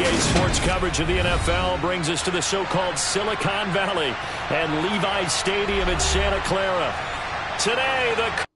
Today's sports coverage of the NFL brings us to the so-called Silicon Valley and Levi's Stadium in Santa Clara. Today, the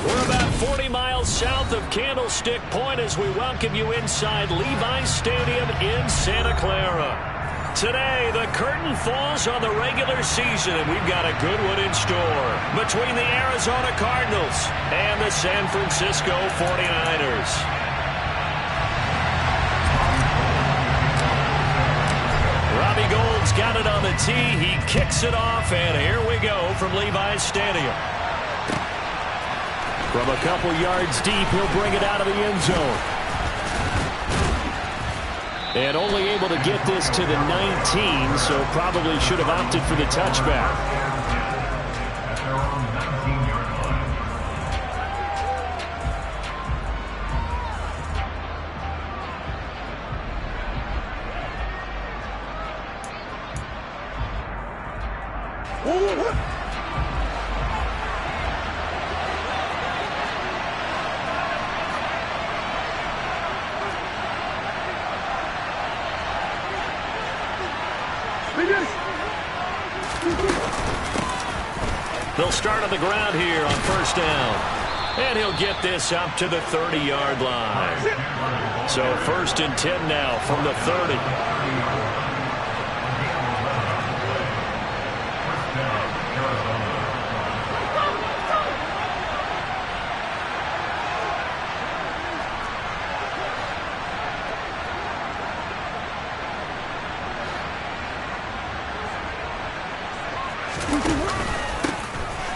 We're about 40 miles south of Candlestick Point as we welcome you inside Levi's Stadium in Santa Clara. Today, the curtain falls on the regular season, and we've got a good one in store between the Arizona Cardinals and the San Francisco 49ers. Robbie Gould's got it on the tee. He kicks it off, and here we go from Levi's Stadium. From a couple yards deep, he'll bring it out of the end zone. And only able to get this to the 19, so probably should have opted for the touchback. They'll start on the ground here on first down. And he'll get this up to the 30-yard line. So 1st and 10 now from the 30.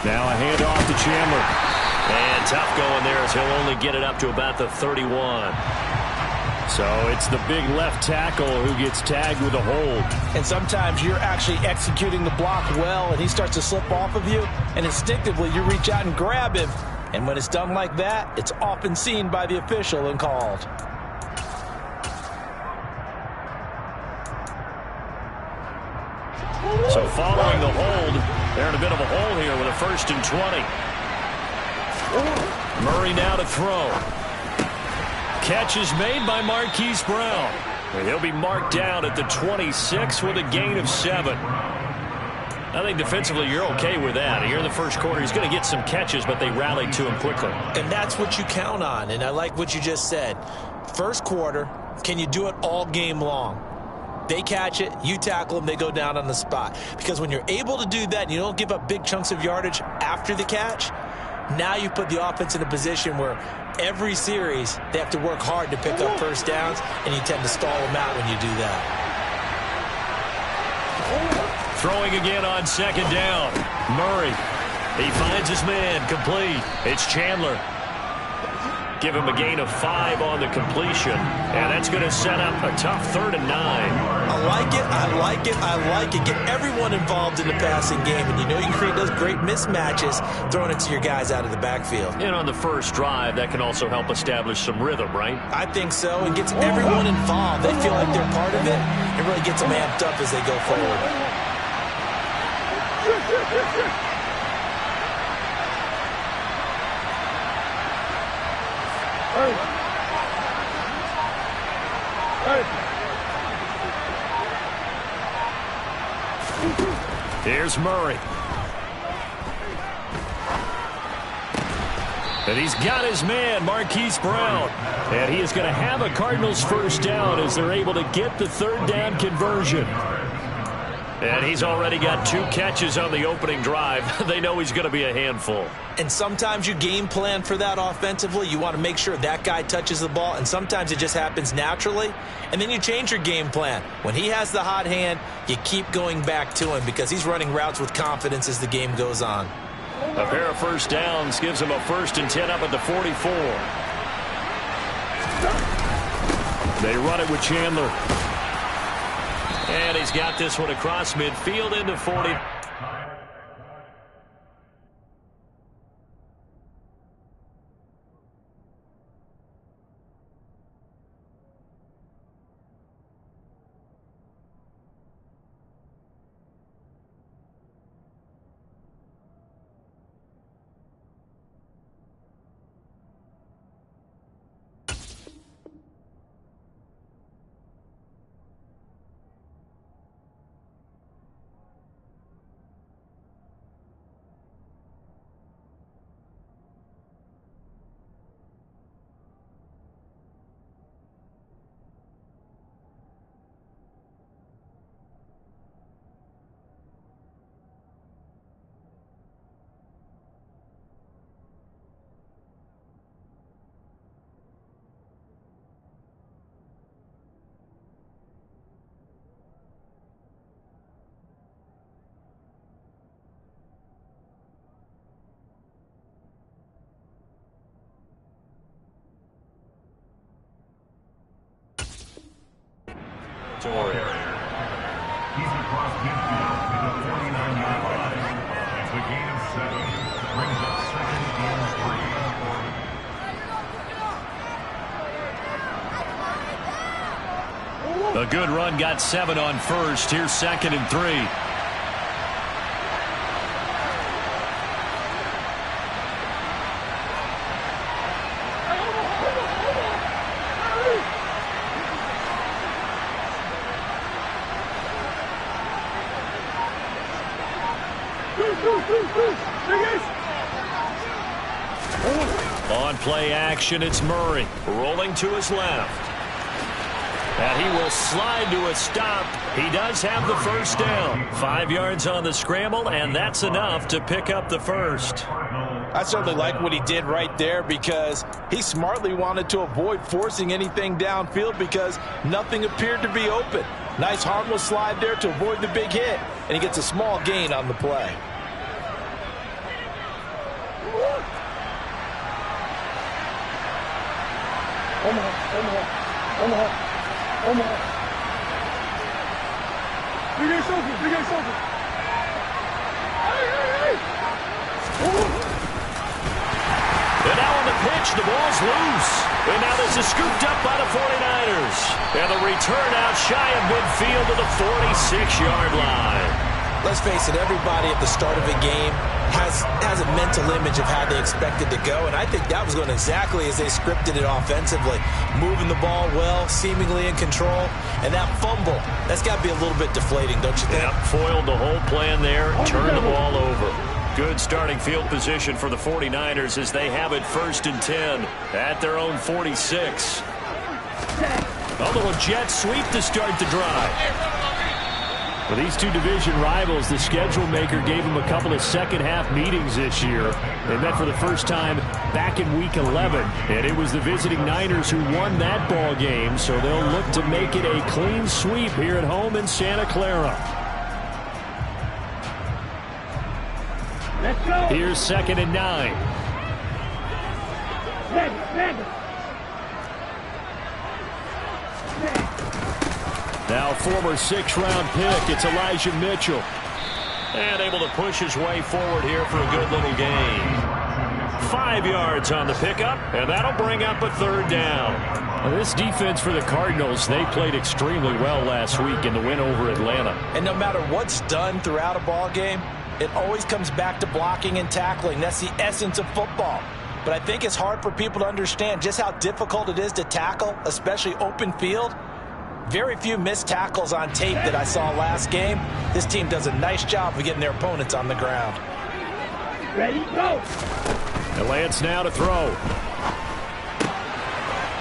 Now a handoff to Chandler. And tough going there as he'll only get it up to about the 31. So it's the big left tackle who gets tagged with a hold. And sometimes you're actually executing the block well, and he starts to slip off of you, and instinctively you reach out and grab him. And when it's done like that, it's often seen by the official and called. So following the hold, they're in a bit of a hole here with a 1st and 20. Murray now to throw. Catch is made by Marquise Brown. And he'll be marked down at the 26 with a gain of 7. I think defensively you're okay with that. Here in the first quarter, he's going to get some catches, but they rallied to him quickly. And that's what you count on, and I like what you just said. First quarter, can you do it all game long? They catch it, you tackle them, they go down on the spot. Because when you're able to do that and you don't give up big chunks of yardage after the catch, now you put the offense in a position where every series they have to work hard to pick up first downs, and you tend to stall them out when you do that. Throwing again on 2nd down. Murray. He finds his man complete. It's Chandler. Give him a gain of 5 on the completion. And that's going to set up a tough 3rd and 9. I like it, I like it, I like it. Get everyone involved in the passing game. And you know you can create those great mismatches throwing it to your guys out of the backfield. And on the first drive, that can also help establish some rhythm, right? I think so. It gets everyone involved. They feel like they're part of it. It really gets them amped up as they go forward. Here's Murray. And he's got his man, Marquise Brown. And he is going to have a Cardinals first down as they're able to get the third down conversion. And he's already got 2 catches on the opening drive. They know he's going to be a handful. And sometimes you game plan for that offensively. You want to make sure that guy touches the ball, and sometimes it just happens naturally. And then you change your game plan. When he has the hot hand, you keep going back to him because he's running routes with confidence as the game goes on. A pair of first downs gives him a 1st and 10 up at the 44. They run it with Chandler. And he's got this one across midfield into 40. He's across midfield to the 49-yard line. It's a gain of 7. Brings up 2nd and 3. A good run got 7 on first. Here's 2nd and 3. On play action, it's Murray rolling to his left. And he will slide to a stop. He does have the first down. 5 yards on the scramble, and that's enough to pick up the first. I certainly like what he did right there because he smartly wanted to avoid forcing anything downfield because nothing appeared to be open. Nice harmless slide there to avoid the big hit, and he gets a small gain on the play. And now on the pitch, the ball's loose. And now this is scooped up by the 49ers. And the return out shy of midfield to the 46-yard line. Let's face it, everybody at the start of a game has a mental image of how they expect it to go, and I think that was going exactly as they scripted it offensively. Moving the ball well, seemingly in control, and that fumble, that's got to be a little bit deflating, don't you think? Yep, foiled the whole plan there, turned the ball over. Good starting field position for the 49ers as they have it 1st and 10 at their own 46. A little jet sweep to start the drive. For these two division rivals, the schedule maker gave them a couple of second-half meetings this year. They met for the first time back in Week 11, and it was the visiting Niners who won that ball game, so they'll look to make it a clean sweep here at home in Santa Clara. Let's go. Here's 2nd and 9. Now former 6th-round pick, it's Elijah Mitchell. And able to push his way forward here for a good little gain. 5 yards on the pickup, and that'll bring up a 3rd down. Now this defense for the Cardinals, they played extremely well last week in the win over Atlanta. And no matter what's done throughout a ball game, it always comes back to blocking and tackling. That's the essence of football. But I think it's hard for people to understand just how difficult it is to tackle, especially open field. Very few missed tackles on tape that I saw last game. This team does a nice job of getting their opponents on the ground. Ready, go! And Lance now to throw.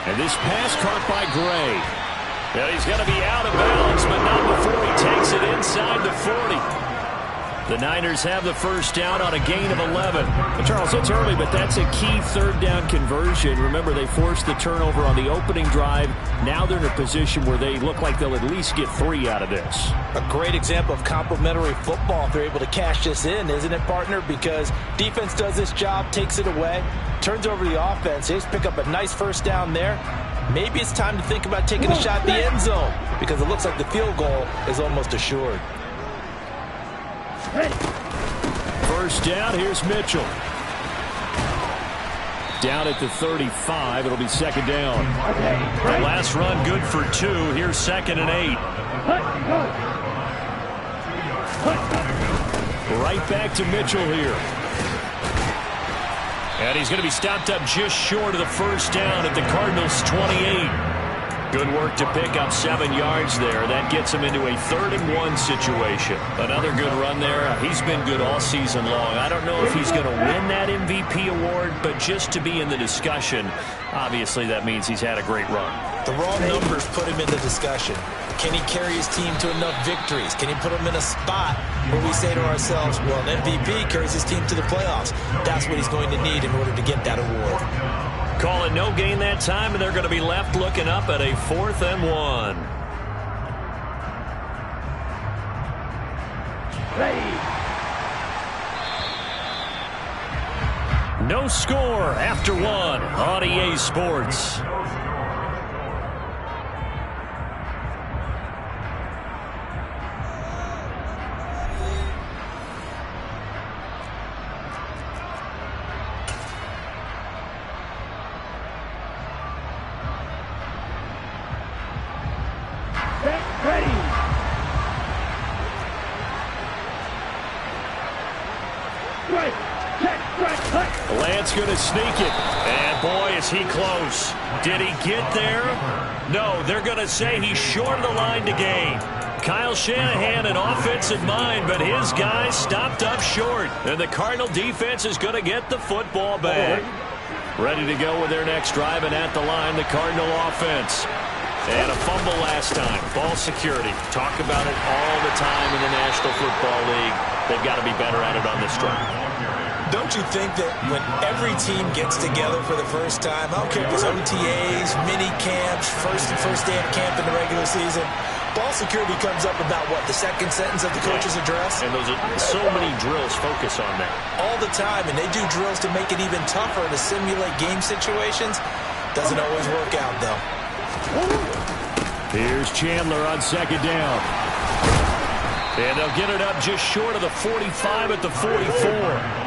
And this pass caught by Gray. Yeah, he's going to be out of bounds, but not before he takes it inside the 40. The Niners have the first down on a gain of 11. Charles, it's early, but that's a key third down conversion. Remember, they forced the turnover on the opening drive. Now they're in a position where they look like they'll at least get 3 out of this. A great example of complementary football if they're able to cash this in, isn't it, partner? Because defense does this job, takes it away, turns over the offense. They just pick up a nice first down there. Maybe it's time to think about taking a shot at the end zone because it looks like the field goal is almost assured. First down, here's Mitchell. Down at the 35, it'll be second down. The last run good for 2. Here's 2nd and 8. Right back to Mitchell here. And he's going to be stopped up just short of the first down at the Cardinals' 28. Good work to pick up 7 yards there. That gets him into a 3rd and 1 situation. Another good run there. He's been good all season long. I don't know if he's going to win that MVP award, but just to be in the discussion, obviously that means he's had a great run. The raw numbers put him in the discussion. Can he carry his team to enough victories? Can he put them in a spot where we say to ourselves, well, an MVP carries his team to the playoffs. That's what he's going to need in order to get that award. Call it no gain that time, and they're going to be left looking up at a 4th and 1. Ready. No score after 1 on EA Sports. Lance going to sneak it. And boy, is he close. Did he get there? No, they're going to say he's short of the line to gain. Kyle Shanahan an offensive mind, but his guys stopped up short. And the Cardinal defense is going to get the football back. Ready to go with their next drive, and at the line, the Cardinal offense. And a fumble last time. Ball security. Talk about it all the time in the National Football League. They've got to be better at it on this drive. Don't you think that when every team gets together for the first time, I don't care if it's OTAs, mini camps, first day of camp in the regular season, ball security comes up about what, the second sentence of the coach's address? And those are so many drills focus on that. All the time, and they do drills to make it even tougher to simulate game situations. Doesn't always work out, though. Here's Chandler on second down. And they'll get it up just short of the 45 at the 44.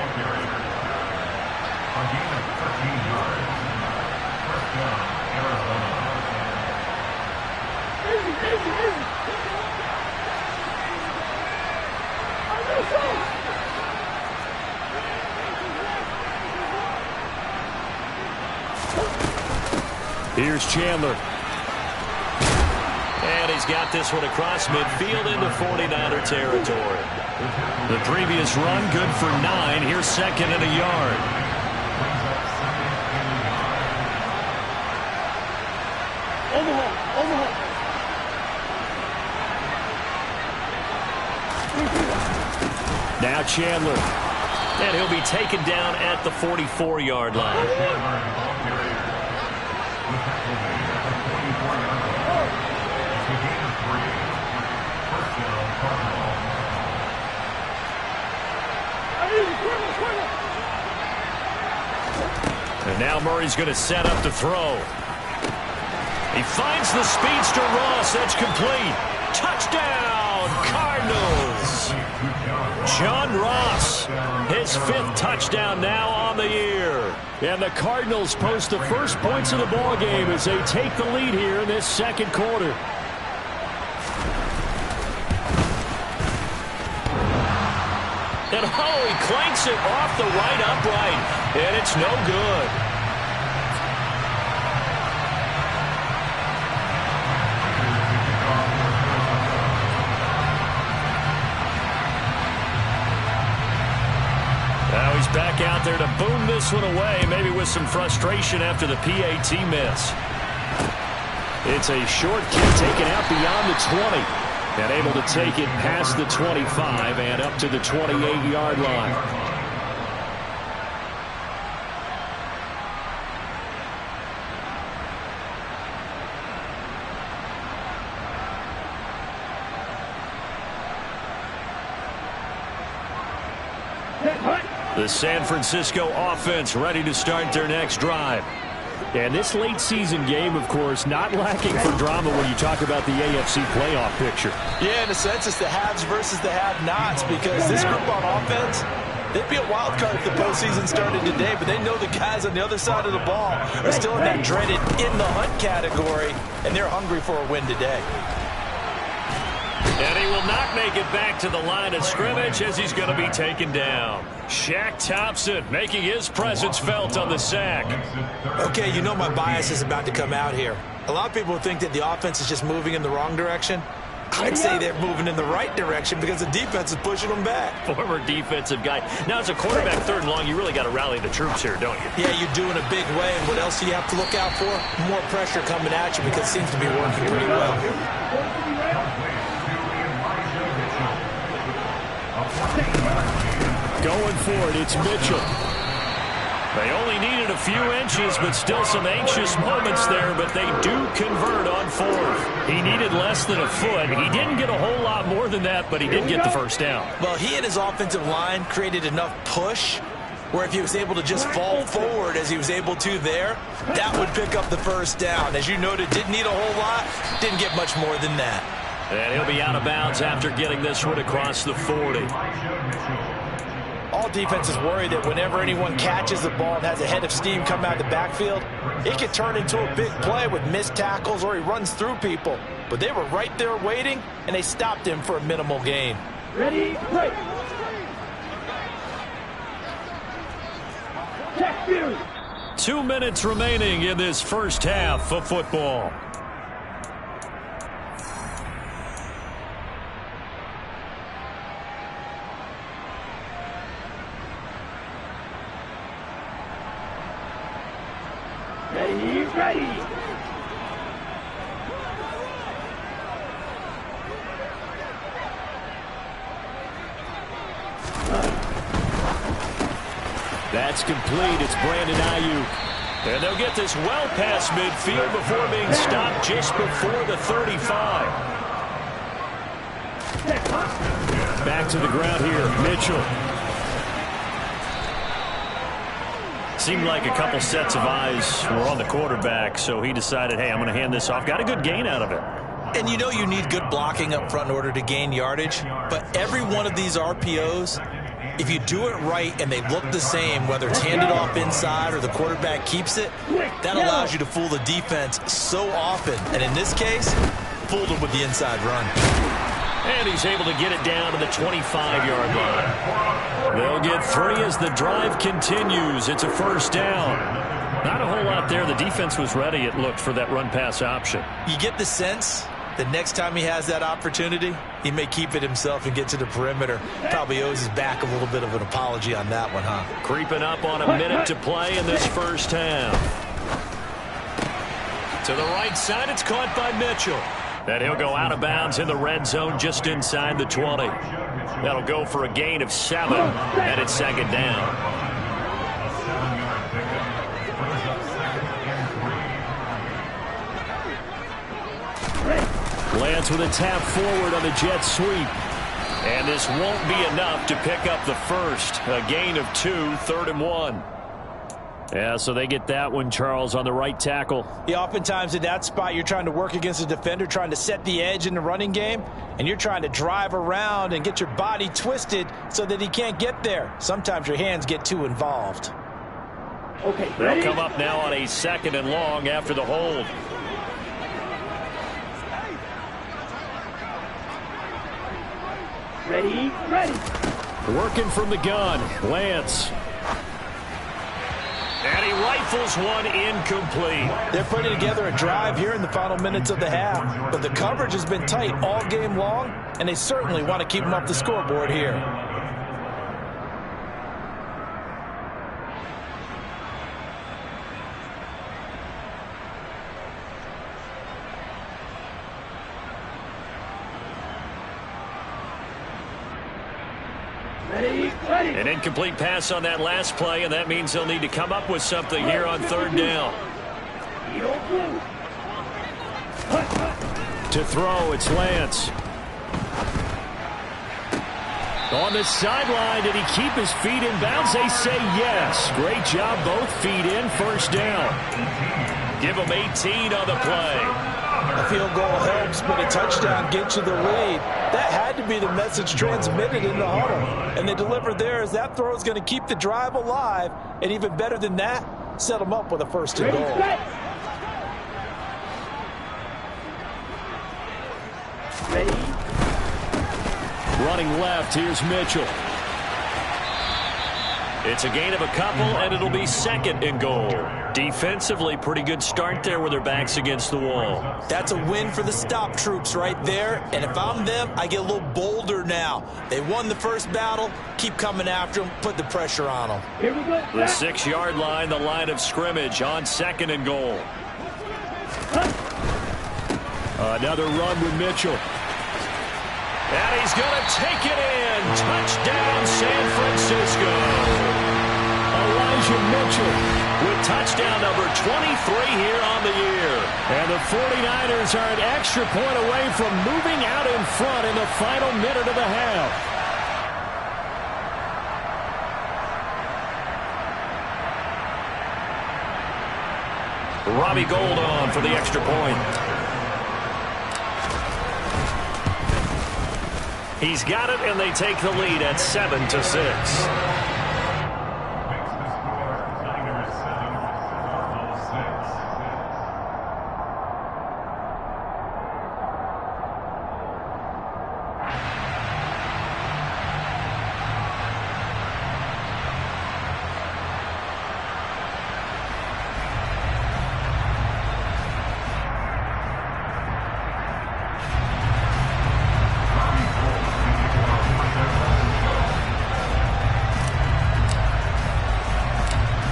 Here's Chandler. And he's got this one across midfield into 49er territory. The previous run good for 9. Here's 2nd and a yard. Now Chandler. And he'll be taken down at the 44-yard line. And now Murray's going to set up to throw. He finds the speedster Ross. That's complete. Touchdown, Cardinals. John Ross, his 5th touchdown now on the year. And the Cardinals post the first points of the ball game as they take the lead here in this second quarter. And oh, he clanks it off the right upright, and it's no good. out there to boom this one away, maybe with some frustration after the PAT miss. It's a short kick taken out beyond the 20. And able to take it past the 25 and up to the 28-yard line. The San Francisco offense ready to start their next drive. And this late season game, of course, not lacking for drama when you talk about the AFC playoff picture. Yeah, in a sense, it's the haves versus the have-nots, because this group on offense, they'd be a wild card if the postseason started today, but they know the guys on the other side of the ball are still in that dreaded in-the-hunt category, and they're hungry for a win today. And he will not make it back to the line of scrimmage as he's going to be taken down. Shaq Thompson making his presence felt on the sack. Okay, you know my bias is about to come out here. A lot of people think that the offense is just moving in the wrong direction. I'd say they're moving in the right direction because the defense is pushing them back. Former defensive guy. Now, as a quarterback, third and long, you really got to rally the troops here, don't you? Yeah, you do in a big way. And what else do you have to look out for? More pressure coming at you because it seems to be working pretty well. Going for it, it's Mitchell. They only needed a few inches, but still some anxious moments there, but they do convert on fourth. He needed less than a foot. He didn't get a whole lot more than that, but he did get the first down. Well, he and his offensive line created enough push where if he was able to just fall forward as he was able to there, that would pick up the first down. As you noted, didn't need a whole lot, didn't get much more than that. And he'll be out of bounds after getting this one across the 40. All defenses worry that whenever anyone catches the ball and has a head of steam come out of the backfield, it could turn into a big play with missed tackles or he runs through people. But they were right there waiting, and they stopped him for a minimal gain. Ready, play. Check you. 2 minutes remaining in this first half of football. Ready. That's complete. It's Brandon Ayuk. And they'll get this well past midfield before being stopped just before the 35. Back to the ground here, Mitchell. Seemed like a couple sets of eyes were on the quarterback, so he decided, hey, I'm going to hand this off. Got a good gain out of it. And you know you need good blocking up front in order to gain yardage, but every one of these RPOs, if you do it right and they look the same, whether it's handed off inside or the quarterback keeps it, that allows you to fool the defense so often. And in this case, fooled them with the inside run. And he's able to get it down to the 25-yard line. They'll get 3 as the drive continues. It's a first down. Not a whole lot there. The defense was ready, it looked, for that run-pass option. You get the sense that next time he has that opportunity, he may keep it himself and get to the perimeter. Probably owes his back a little bit of an apology on that one, huh? Creeping up on a minute to play in this first half. To the right side, it's caught by Mitchell. And he'll go out of bounds in the red zone just inside the 20. That'll go for a gain of 7, and it's second down. Lance with a tap forward on the jet sweep. And this won't be enough to pick up the first. A gain of 2, 3rd and 1. Yeah, so they get that one, Charles, on the right tackle. Yeah, oftentimes in that spot, you're trying to work against a defender, trying to set the edge in the running game, and you're trying to drive around and get your body twisted so that he can't get there. Sometimes your hands get too involved. Okay, They'll come up now on a 2nd and long after the hold. Ready. Working from the gun, Lance. And he rifles one incomplete. They're putting together a drive here in the final minutes of the half, but the coverage has been tight all game long, and they certainly want to keep them off the scoreboard here. Ready, ready. An incomplete pass on that last play, and that means they'll need to come up with something here on third down. To throw, it's Lance. On the sideline, did he keep his feet in bounds? They say yes. Great job, both feet in, first down. Give him 18 on the play. A field goal helps, but a touchdown gets you the lead. That had to be the message transmitted in the huddle. And they delivered there as that throw is going to keep the drive alive. And even better than that, set them up with a first and goal. Ready. Running left, here's Mitchell. It's a gain of a couple, and it'll be second and goal. Defensively, pretty good start there with their backs against the wall. That's a win for the stop troops right there. And if I'm them, I get a little bolder now. They won the first battle. Keep coming after them. Put the pressure on them. Here we go. The 6-yard line, the line of scrimmage on second and goal. Another run with Mitchell. And he's going to take it in. Touchdown, San Francisco. Elijah Mitchell with touchdown number 23 here on the year. And the 49ers are an extra point away from moving out in front in the final minute of the half. Robbie Gould on for the extra point. He's got it, and they take the lead at 7-6.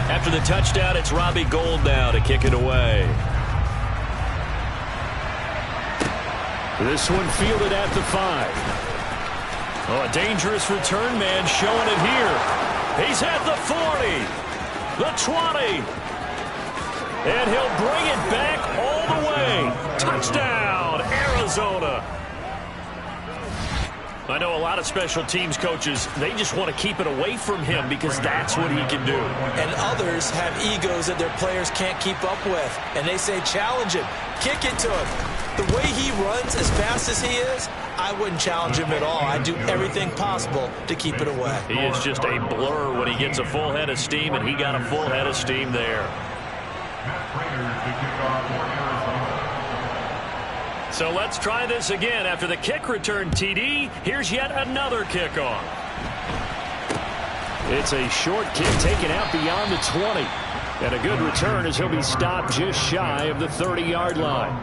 After the touchdown, it's Robbie Gould now to kick it away. This one fielded at the 5. Oh, a dangerous return man showing it here. He's at the 40, the 20, and he'll bring it back all the way. Touchdown, Arizona. I know a lot of special teams coaches, they just want to keep it away from him because that's what he can do. And others have egos that their players can't keep up with. And they say, challenge him, kick it to him. The way he runs as fast as he is, I wouldn't challenge him at all. I'd do everything possible to keep it away. He is just a blur when he gets a full head of steam, and he got a full head of steam there. So let's try this again. After the kick return TD, here's yet another kickoff. It's a short kick taken out beyond the 20. And a good return as he'll be stopped just shy of the 30-yard line.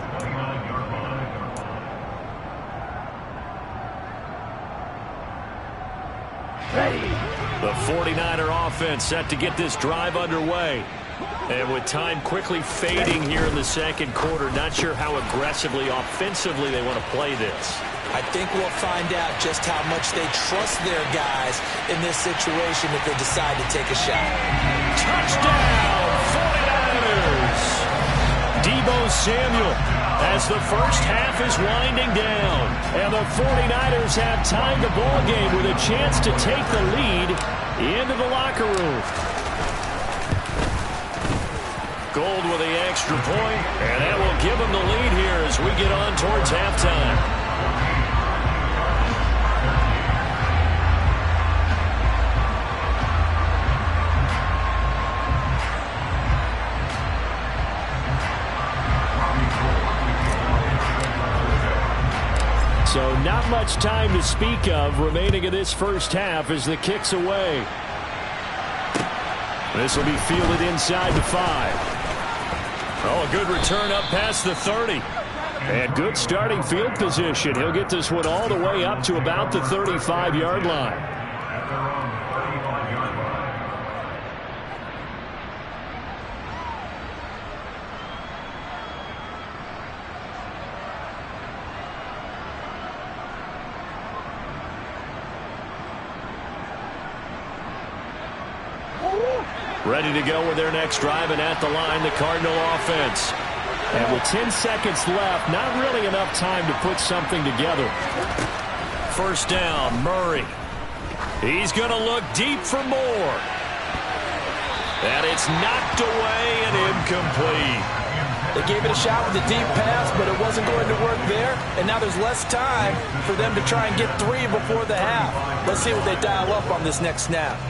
Ready. The 49er offense set to get this drive underway. And with time quickly fading here in the second quarter, not sure how aggressively, offensively they want to play this. I think we'll find out just how much they trust their guys in this situation if they decide to take a shot. Touchdown, 49ers! Deebo Samuel as the first half is winding down. And the 49ers have tied the ball game with a chance to take the lead into the locker room. Gould with the extra point, and that will give them the lead here as we get on towards halftime. So not much time to speak of remaining in this first half as the kick's away. This will be fielded inside the 5. Oh, a good return up past the 30. And good starting field position. He'll get this one all the way up to about the 35-yard line. Ready to go with their next drive, and at the line, the Cardinal offense. And with 10 seconds left, not really enough time to put something together. First down, Murray. He's going to look deep for more. And it's knocked away and incomplete. They gave it a shot with a deep pass, but it wasn't going to work there. And now there's less time for them to try and get 3 before the half. Let's see what they dial up on this next snap.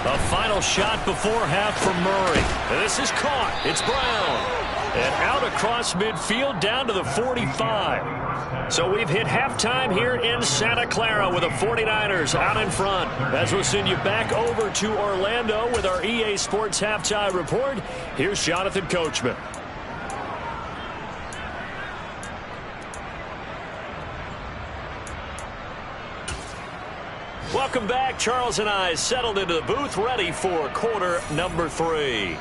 A final shot before half for Murray. This is caught. It's Brown. And out across midfield down to the 45. So we've hit halftime here in Santa Clara with the 49ers out in front. As we'll send you back over to Orlando with our EA Sports Halftime Report, here's Jonathan Coachman. Welcome back. Charles and I settled into the booth, ready for quarter number 3.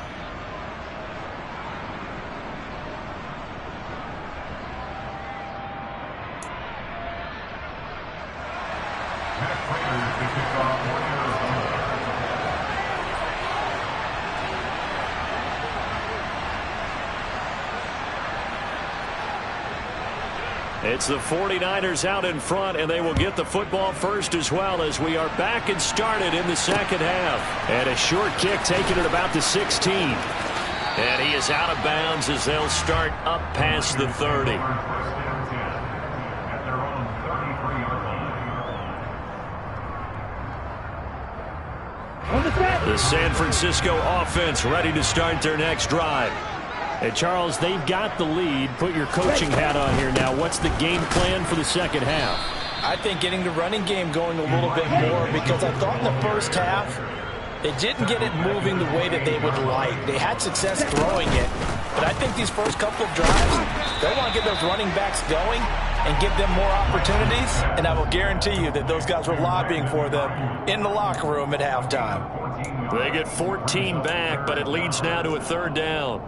It's the 49ers out in front, and they will get the football first as well as we are back and started in the second half. And a short kick taken at about the 16. And he is out of bounds as they'll start up past the 30. The San Francisco offense ready to start their next drive. Hey, Charles, they've got the lead. Put your coaching hat on here now. What's the game plan for the second half? I think getting the running game going a little bit more, because I thought in the first half they didn't get it moving the way that they would like. They had success throwing it, but I think these first couple of drives, they want to get those running backs going and give them more opportunities, and I will guarantee you that those guys were lobbying for them in the locker room at halftime. They get 14 back, but it leads now to a third down.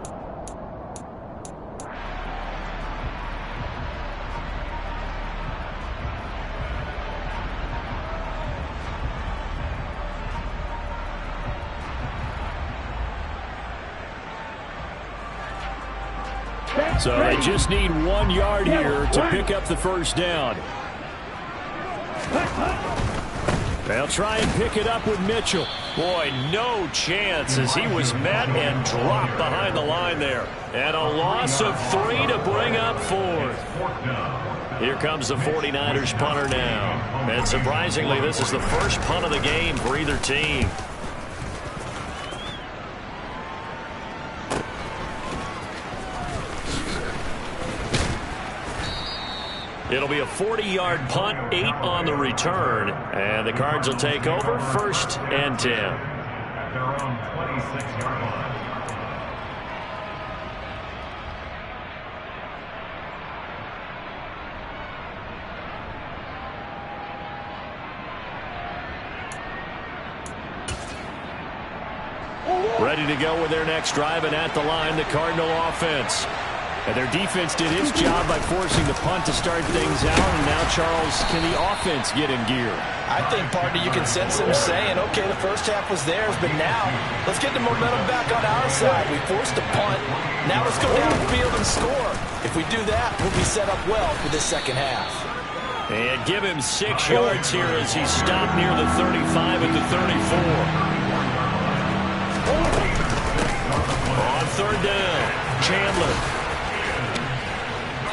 So they just need 1 yard here to pick up the first down. They'll try and pick it up with Mitchell. Boy, no chance as he was met and dropped behind the line there. And a loss of 3 to bring up 4th. Here comes the 49ers punter now. And surprisingly, this is the first punt of the game for either team. It'll be a 40-yard punt, 8 on the return. And the Cards will take over, 1st and 10. At their own 26-yard line. Ready to go with their next drive, and at the line, the Cardinal offense. And their defense did its job by forcing the punt to start things out. And now, Charles, can the offense get in gear? I think, partner, you can sense them saying, okay, the first half was theirs, but now let's get the momentum back on our side. We forced a punt. Now let's go downfield and score. If we do that, we'll be set up well for this second half. And give him 6 yards here as he stopped near the 35 at the 34. On third down, Chandler.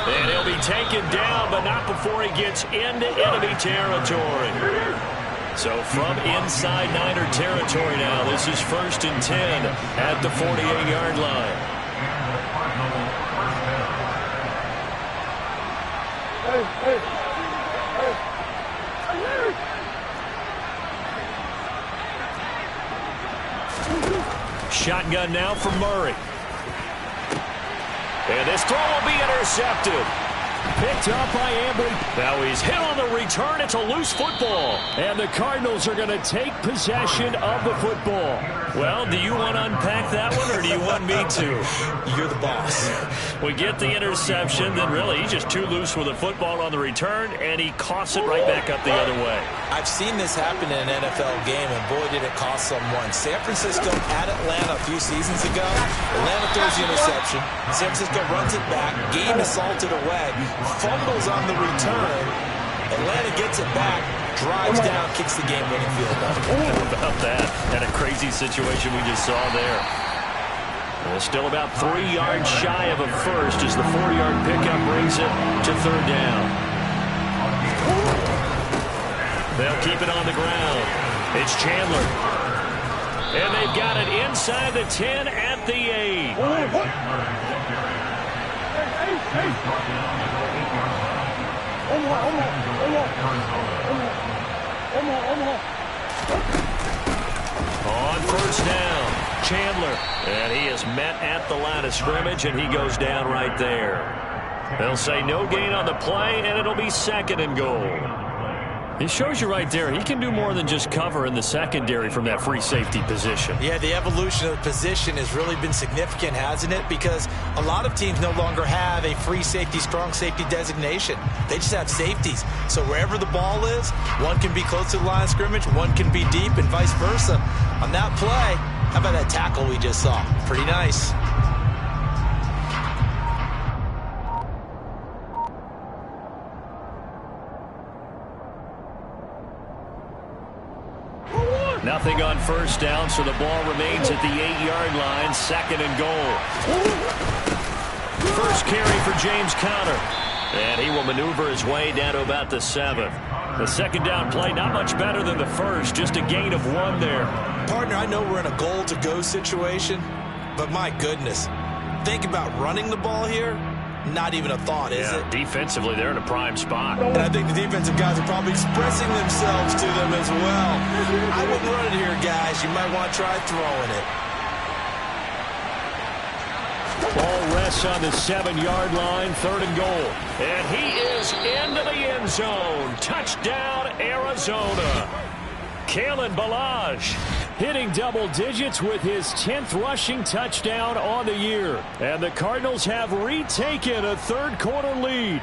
And he'll be taken down, but not before he gets into enemy territory. So from inside Niner territory now, this is 1st and 10 at the 48-yard line. Shotgun now for Murray. And this throw will be intercepted. Picked up by Ambry. Now he's hit on the return. It's a loose football. And the Cardinals are going to take possession of the football. Well, do you want to unpack that one, or do you want me to? You're the boss. We get the interception, then really he's just too loose with the football on the return, and he coughs it right back up the other way. I've seen this happen in an NFL game, and boy, did it cost someone. San Francisco at Atlanta a few seasons ago. Atlanta throws the interception. San Francisco runs it back. Game is salted away. Fumbles on the return. Atlanta gets it back, drives down, kicks the game-winning field goal. How about that? And a crazy situation we just saw there. Well, still about 3 yards shy of a first as the 4-yard pickup brings it to third down. They'll keep it on the ground. It's Chandler. And they've got it inside the 10 at the 8. On first down, Chandler. And he is met at the line of scrimmage, and he goes down right there. They'll say no gain on the play, and it'll be 2nd and goal. It shows you right there, he can do more than just cover in the secondary from that free safety position. Yeah, the evolution of the position has really been significant, hasn't it? Because a lot of teams no longer have a free safety, strong safety designation. They just have safeties. So wherever the ball is, one can be close to the line of scrimmage, one can be deep, and vice versa. On that play, how about that tackle we just saw? Pretty nice. Nothing on first down, so the ball remains at the 8-yard line, 2nd and goal. First carry for James Conner. And he will maneuver his way down to about the 7th. The 2nd down play, not much better than the first, just a gain of 1 there. Partner, I know we're in a goal-to-go situation, but my goodness, think about running the ball here. Not even a thought, is it? Defensively, they're in a prime spot. And I think the defensive guys are probably expressing themselves to them as well. I wouldn't run it here, guys. You might want to try throwing it. Ball rests on the 7-yard line, 3rd and goal. And he is into the end zone. Touchdown, Arizona. Kalen Ballage hitting double digits with his 10th rushing touchdown on the year. And the Cardinals have retaken a 3rd quarter lead.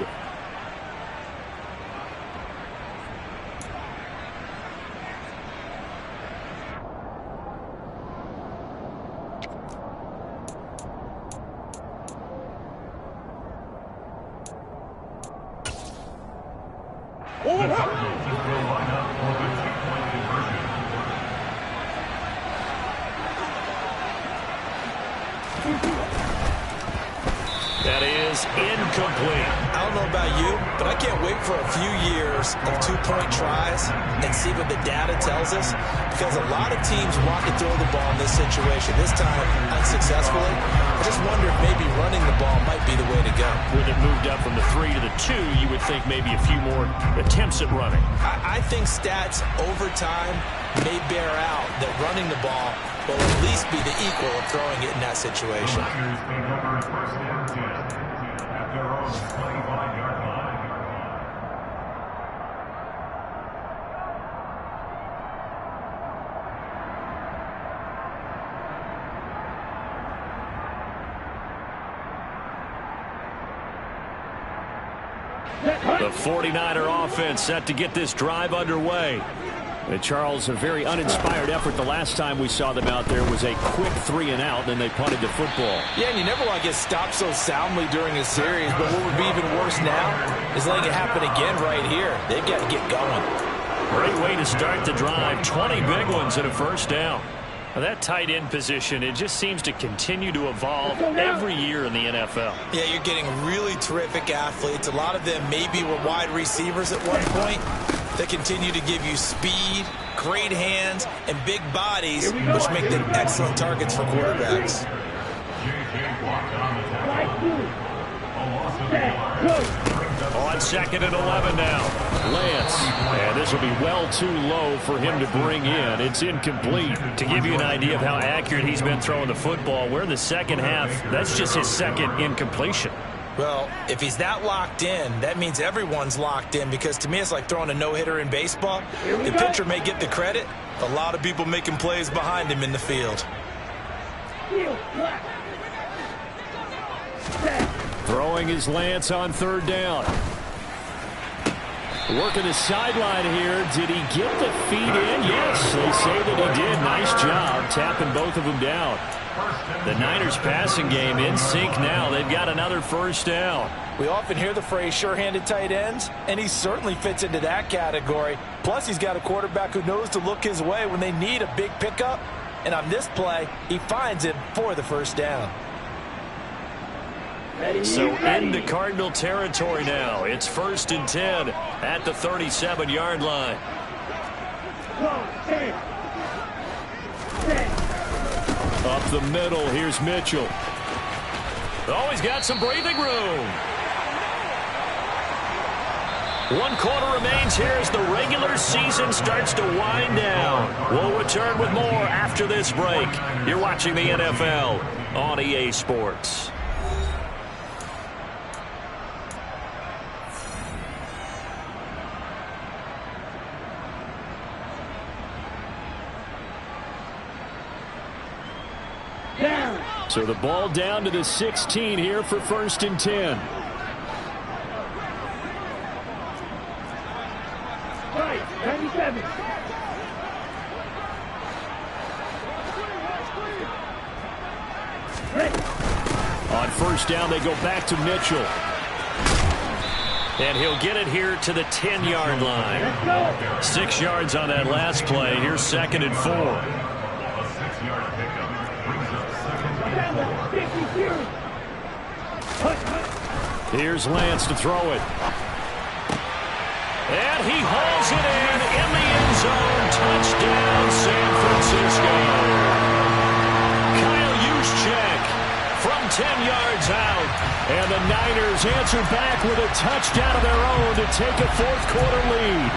That is incomplete. I don't know about you, but I can't wait for a few years of 2-point tries and see what the data tells us, because a lot of teams want to throw the ball in this situation, this time unsuccessfully. I just wonder if maybe running the ball might be the way to go. With it moved up from the 3 to the 2, you would think maybe a few more attempts at running. I think stats over time may bear out that running the ball will at least be the equal of throwing it in that situation. The 49er offense set to get this drive underway. Charles, a very uninspired effort. The last time we saw them out there was a quick 3-and-out, then they punted the football. Yeah, and you never want to get stopped so soundly during a series, but what would be even worse now is letting it happen again right here. They've got to get going. Great way to start the drive. 20 big ones and a first down. Now that tight end position, it just seems to continue to evolve every year in the NFL. Yeah, you're getting really terrific athletes. A lot of them maybe were wide receivers at one point. They continue to give you speed, great hands, and big bodies, which make them excellent targets for quarterbacks. On 2nd and 11 now. Lance. And this will be well too low for him to bring in. It's incomplete. To give you an idea of how accurate he's been throwing the football, we're in the second half. That's just his 2nd incompletion. Well, if he's that locked in, that means everyone's locked in, because to me it's like throwing a no-hitter in baseball. The pitcher may get the credit, a lot of people making plays behind him in the field. Throwing his Lance on third down. Working the sideline here. Did he get the feet in? Yes, they say that he did. Nice job tapping both of them down. The Niners passing game in sync now. They've got another first down. We often hear the phrase sure-handed tight ends, and he certainly fits into that category. Plus, he's got a quarterback who knows to look his way when they need a big pickup. And on this play, he finds him for the first down. So into Cardinal territory now. It's 1st and 10 at the 37-yard line. Up the middle, here's Mitchell. Oh, he's got some breathing room. 1 quarter remains here as the regular season starts to wind down. We'll return with more after this break. You're watching the NFL on EA Sports. So the ball down to the 16 here for 1st and 10. Right, 97. On 1st down, they go back to Mitchell. And he'll get it here to the 10-yard line. 6 yards on that last play. Here's 2nd and 4. A 6-yard pickup brings up 2nd and 4. Here's Lance to throw it. And he hauls it in the end zone. Touchdown, San Francisco. Kyle Juszczyk from 10 yards out. And the Niners answer back with a touchdown of their own to take a 4th quarter lead.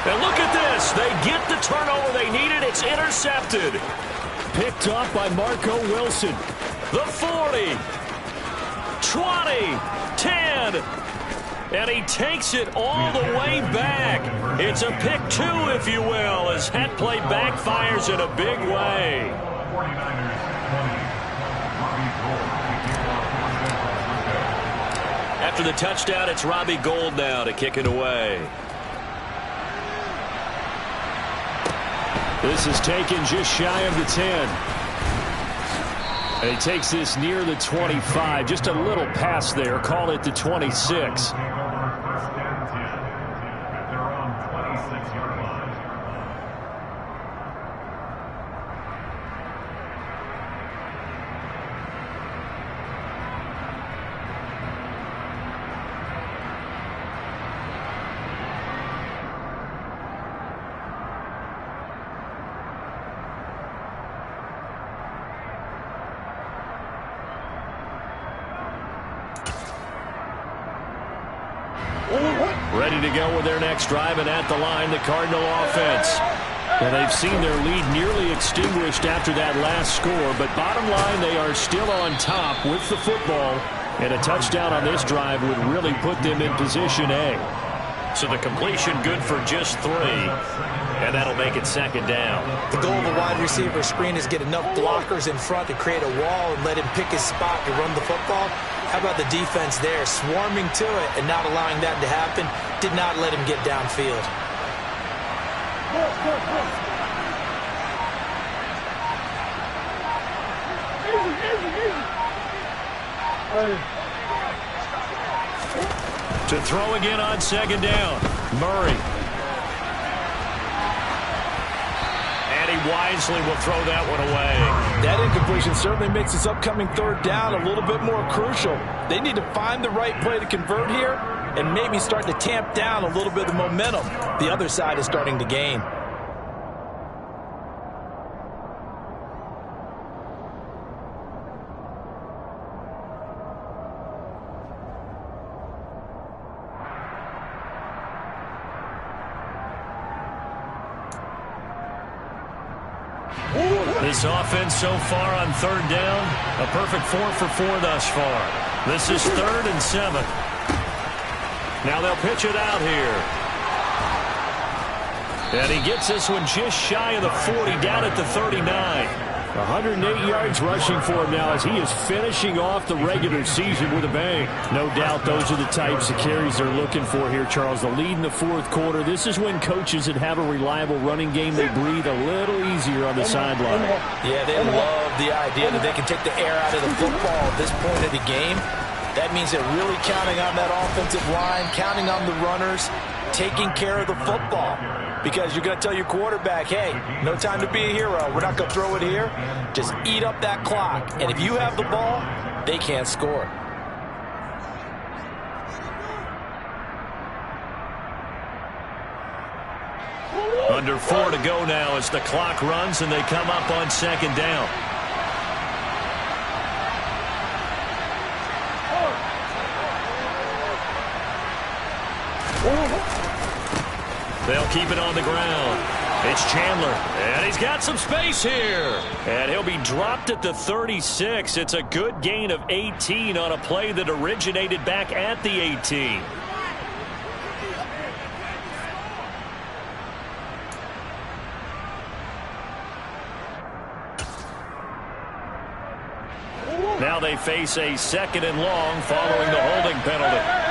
And look at this. They get the turnover they needed. It's intercepted. Picked up by Marco Wilson. The 40. 20. 10. And he takes it all the way back. It's a pick 2, if you will, as that play backfires in a big way. 49ers 20. After the touchdown, it's Robbie Gould now to kick it away. This is taken just shy of the 10. And he takes this near the 25. Just a little pass there. Call it the 26. Take over 1st and 10 at their own 26-yard line. Ready to go with their next drive, and at the line, the Cardinal offense. Well, they've seen their lead nearly extinguished after that last score, but bottom line, they are still on top with the football, and a touchdown on this drive would really put them in position A. So the completion good for just 3, and that'll make it 2nd down. The goal of a wide receiver screen is get enough blockers in front to create a wall and let him pick his spot to run the football. How about the defense there, swarming to it and not allowing that to happen? Did not let him get downfield. To throw again on 2nd down, Murray. And he wisely will throw that one away. That incompletion certainly makes this upcoming 3rd down a little bit more crucial. They need to find the right play to convert here and maybe start to tamp down a little bit of the momentum the other side is starting to gain. This offense so far on third down, a perfect 4 for 4 thus far. This is 3rd and 7. Now they'll pitch it out here. And he gets this one just shy of the 40, down at the 39. 108 yards rushing for him now as he is finishing off the regular season with a bang. No doubt those are the types of carries they're looking for here, Charles. The lead in the fourth quarter. This is when coaches that have a reliable running game, they breathe a little easier on the sideline. Yeah, they love the idea that they can take the air out of the football at this point of the game. That means they're really counting on that offensive line, counting on the runners, taking care of the football. Because you're going to tell your quarterback, hey, no time to be a hero. We're not going to throw it here. Just eat up that clock. And if you have the ball, they can't score. Under 4 to go now as the clock runs and they come up on 2nd down. They'll keep it on the ground. It's Chandler, and he's got some space here. And he'll be dropped at the 36. It's a good gain of 18 on a play that originated back at the 18. Now they face a 2nd and long following the holding penalty.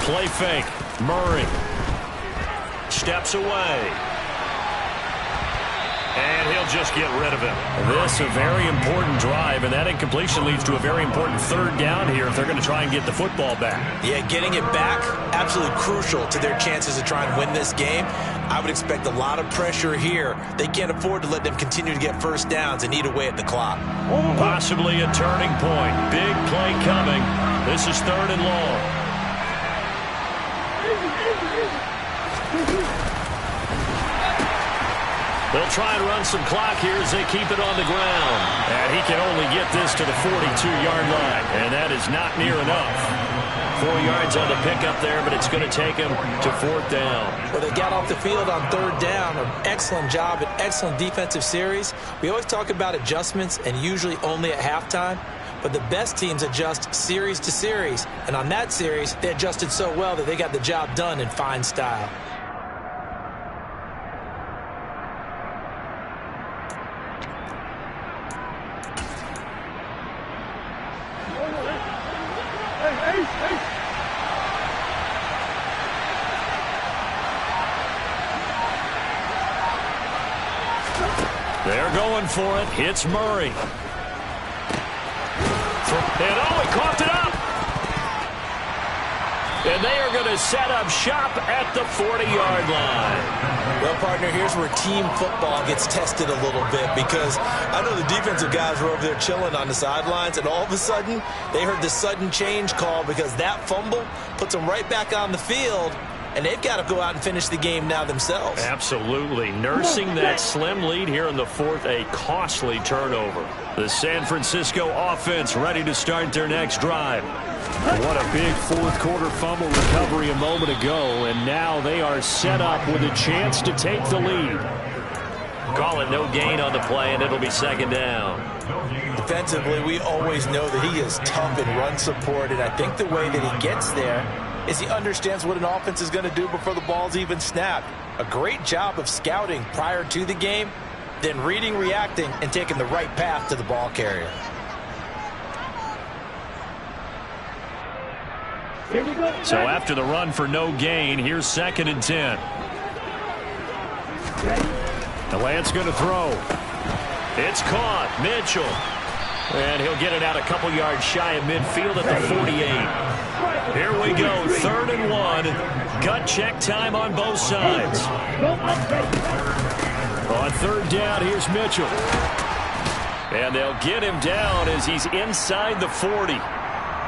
Play fake. Murray steps away. And he'll just get rid of him. This a very important drive, and that incompletion leads to a very important 3rd down here if they're going to try and get the football back. Yeah, getting it back, absolutely crucial to their chances to try and win this game. I would expect a lot of pressure here. They can't afford to let them continue to get first downs and eat away at the clock. Possibly a turning point. Big play coming. This is 3rd and long. They'll try and run some clock here as they keep it on the ground. And he can only get this to the 42-yard line. And that is not near enough. 4 yards on the pickup there, but it's going to take him to 4th down. Well, they got off the field on 3rd down. An excellent job, an excellent defensive series. We always talk about adjustments and usually only at halftime. But the best teams adjust series to series. And on that series, they adjusted so well that they got the job done in fine style. They're going for it. It's Murray. And oh, he coughed it up. And they are going to set up shop at the 40-yard line. Well, partner, here's where team football gets tested a little bit, because I know the defensive guys were over there chilling on the sidelines, and all of a sudden, they heard the sudden change call because that fumble puts them right back on the field, and they've got to go out and finish the game now themselves. Absolutely. Nursing that slim lead here in the 4th, a costly turnover. The San Francisco offense ready to start their next drive. What a big fourth quarter fumble recovery a moment ago, and now they are set up with a chance to take the lead. Call it no gain on the play, and it'll be 2nd down. Defensively, we always know that he is tough in run support, and I think the way that he gets there is he understands what an offense is going to do before the ball's even snapped. A great job of scouting prior to the game, then reading, reacting, and taking the right path to the ball carrier. So after the run for no gain, here's 2nd and 10. DeLance's going to throw. It's caught. Mitchell. And he'll get it out a couple yards shy of midfield at the 48. Here we go, 3rd and 1. Gut check time on both sides. On 3rd down, here's Mitchell. And they'll get him down as he's inside the 40.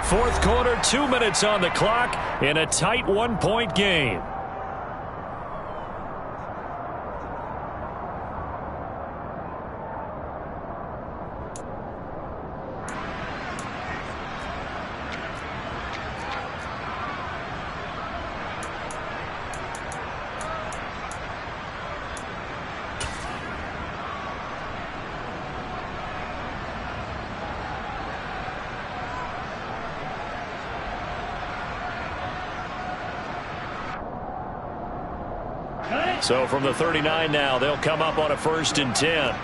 Fourth quarter, 2 minutes on the clock in a tight 1-point game. So from the 39 now, they'll come up on a 1st and 10.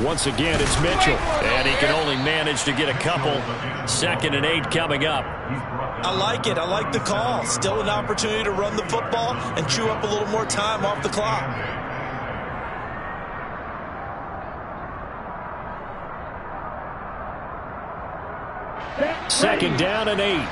Once again, it's Mitchell, and he can only manage to get a couple. 2nd and 8 coming up. I like it. I like the call. Still an opportunity to run the football and chew up a little more time off the clock. 2nd down and 8.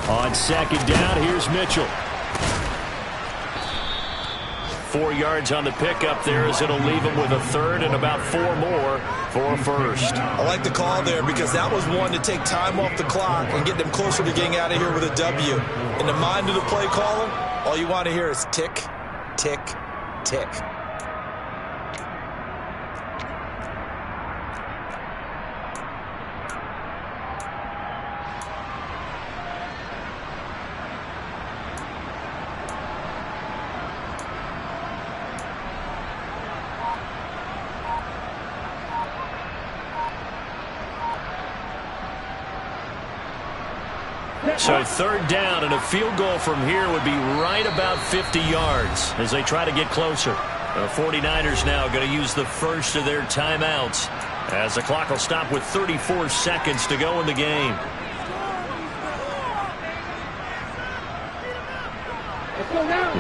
On 2nd down, here's Mitchell. 4 yards on the pickup there as it'll leave him with a 3rd and about 4 more for a 1st. I like the call there because that was one to take time off the clock and get them closer to getting out of here with a W. In the mind of the play caller, all you want to hear is tick, tick, tick. So 3rd down, and a field goal from here would be right about 50 yards as they try to get closer. The 49ers now going to use the first of their timeouts as the clock will stop with 34 seconds to go in the game.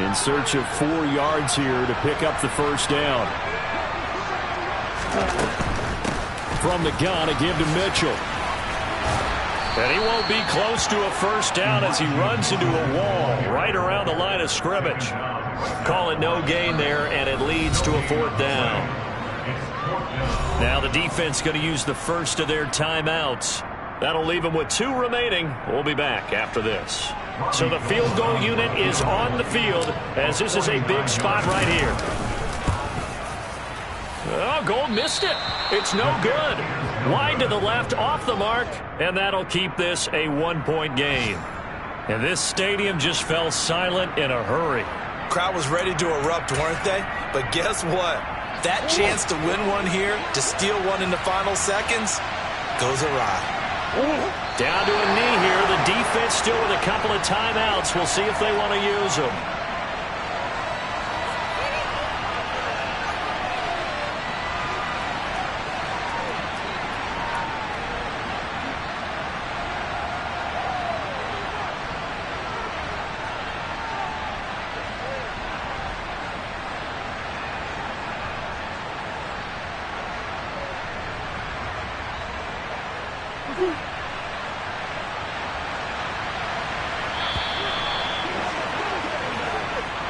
In search of 4 yards here to pick up the 1st down. From the gun, a give to Mitchell. And he won't be close to a 1st down as he runs into a wall right around the line of scrimmage. Call it no gain there, and it leads to a 4th down. Now the defense going to use the first of their timeouts. That'll leave them with 2 remaining. We'll be back after this. So the field goal unit is on the field as this is a big spot right here. Oh, Gold missed it. It's no good. Wide to the left, off the mark, and that'll keep this a 1-point game. And this stadium just fell silent in a hurry. Crowd was ready to erupt, weren't they? But guess what? That chance to win one here, to steal one in the final seconds, goes awry. Down to a knee here. The defense still with a couple of timeouts. We'll see if they want to use them.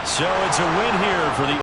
So it's a win here for the